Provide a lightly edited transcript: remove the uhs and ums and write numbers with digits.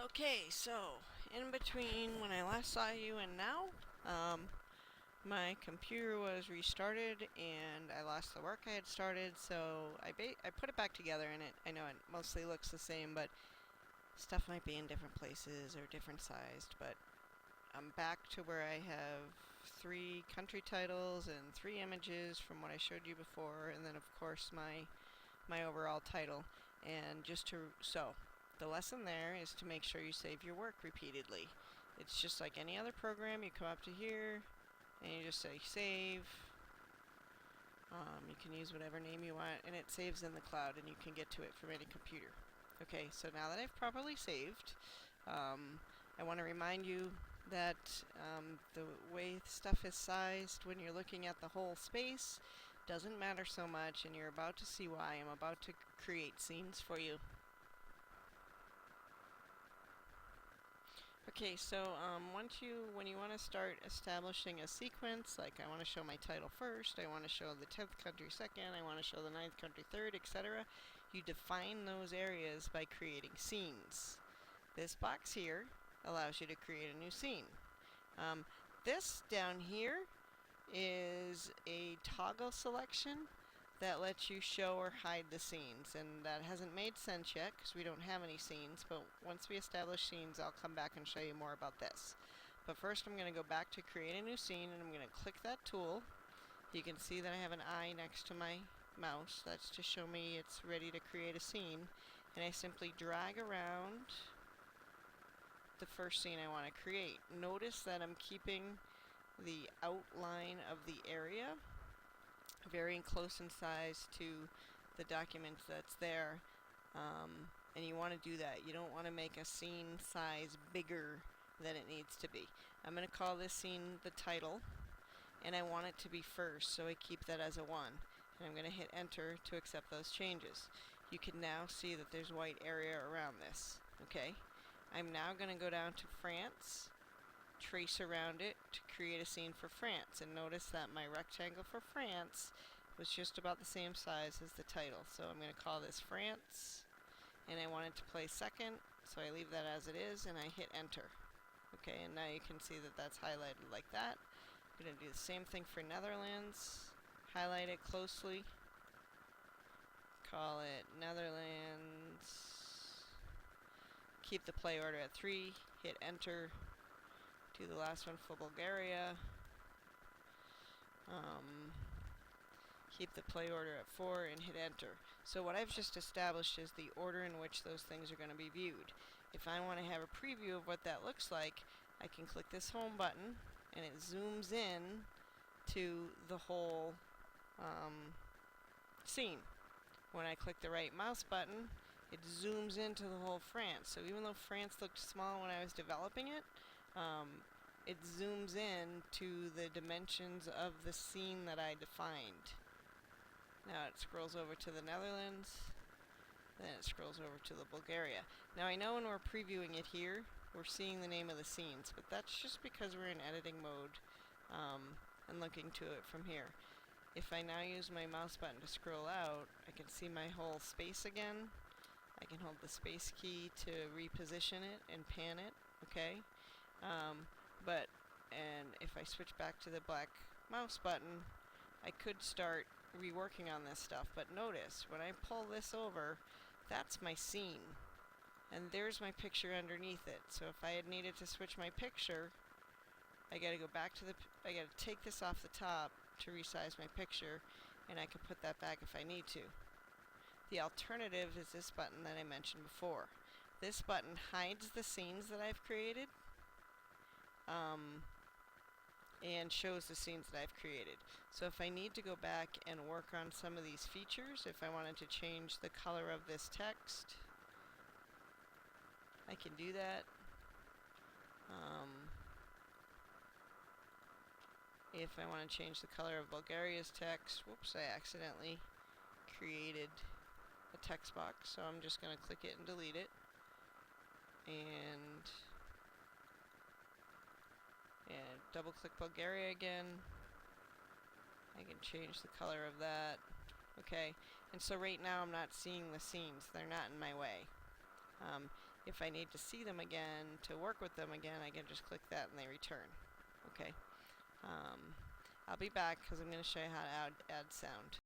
Okay, so in between when I last saw you and now, my computer was restarted and I lost the work I had started, so I put it back together and I know it mostly looks the same, but stuff might be in different places or different sized, but I'm back to where I have 3 country titles and 3 images from what I showed you before, and then of course my overall title. And the lesson there is to make sure you save your work repeatedly. It's just like any other program. You come up to here and you just say save. You can use whatever name you want, and it saves in the cloud, and you can get to it from any computer. Okay, so now that I've properly saved, I want to remind you that the way stuff is sized when you're looking at the whole space doesn't matter so much, and you're about to see why. I'm about to create scenes for you. Okay, so when you want to start establishing a sequence, like I want to show my title first, I want to show the 10th country second, I want to show the 9th country third, etc., you define those areas by creating scenes. This box here allows you to create a new scene. This down here is a toggle selection that lets you show or hide the scenes, and that hasn't made sense yet because we don't have any scenes, but once we establish scenes I'll come back and show you more about this. But first I'm going to go back to create a new scene, and I'm going to click that tool. You can see that I have an eye next to my mouse. That's to show me it's ready to create a scene, and I simply drag around the first scene I want to create. Notice that I'm keeping the outline of the area very close in size to the document that's there, and you want to do that. You don't want to make a scene size bigger than it needs to be. I'm going to call this scene the title, and I want it to be first, so I keep that as a 1, and I'm going to hit enter to accept those changes. You can now see that there's white area around this. Okay, I'm now going to go down to France, trace around it to create a scene for France, and notice that my rectangle for France was just about the same size as the title. So I'm going to call this France, and I want it to play second, so I leave that as it is and I hit enter. Okay, and now you can see that that's highlighted like that. I'm going to do the same thing for Netherlands, highlight it closely, call it Netherlands, keep the play order at 3, hit enter. Do the last one for Bulgaria. Keep the play order at 4 and hit enter. So what I've just established is the order in which those things are going to be viewed. If I want to have a preview of what that looks like, I can click this home button and it zooms in to the whole scene. When I click the right mouse button, it zooms into the whole France. So even though France looked small when I was developing it, it zooms in to the dimensions of the scene that I defined. Now it scrolls over to the Netherlands, then it scrolls over to the Bulgaria. Now I know when we're previewing it here, we're seeing the name of the scenes, but that's just because we're in editing mode and looking to it from here. If I now use my mouse button to scroll out, I can see my whole space again. I can hold the space key to reposition it and pan it, okay? And if I switch back to the black mouse button, I could start reworking on this stuff, but notice when I pull this over, that's my scene, and there's my picture underneath it. So if I had needed to switch my picture, I gotta go back to I gotta take this off the top to resize my picture, and I can put that back if I need to. The alternative is this button that I mentioned before. This button hides the scenes that I've created, and shows the scenes that I've created. So if I need to go back and work on some of these features, if I wanted to change the color of this text, I can do that. If I want to change the color of Bulgaria's text, whoops, I accidentally created a text box, so I'm just going to click it and delete it. And double click Bulgaria again. I can change the color of that. Okay, and so right now I'm not seeing the scenes. They're not in my way. If I need to see them again, to work with them again, I can just click that and they return. Okay. I'll be back because I'm going to show you how to add sound.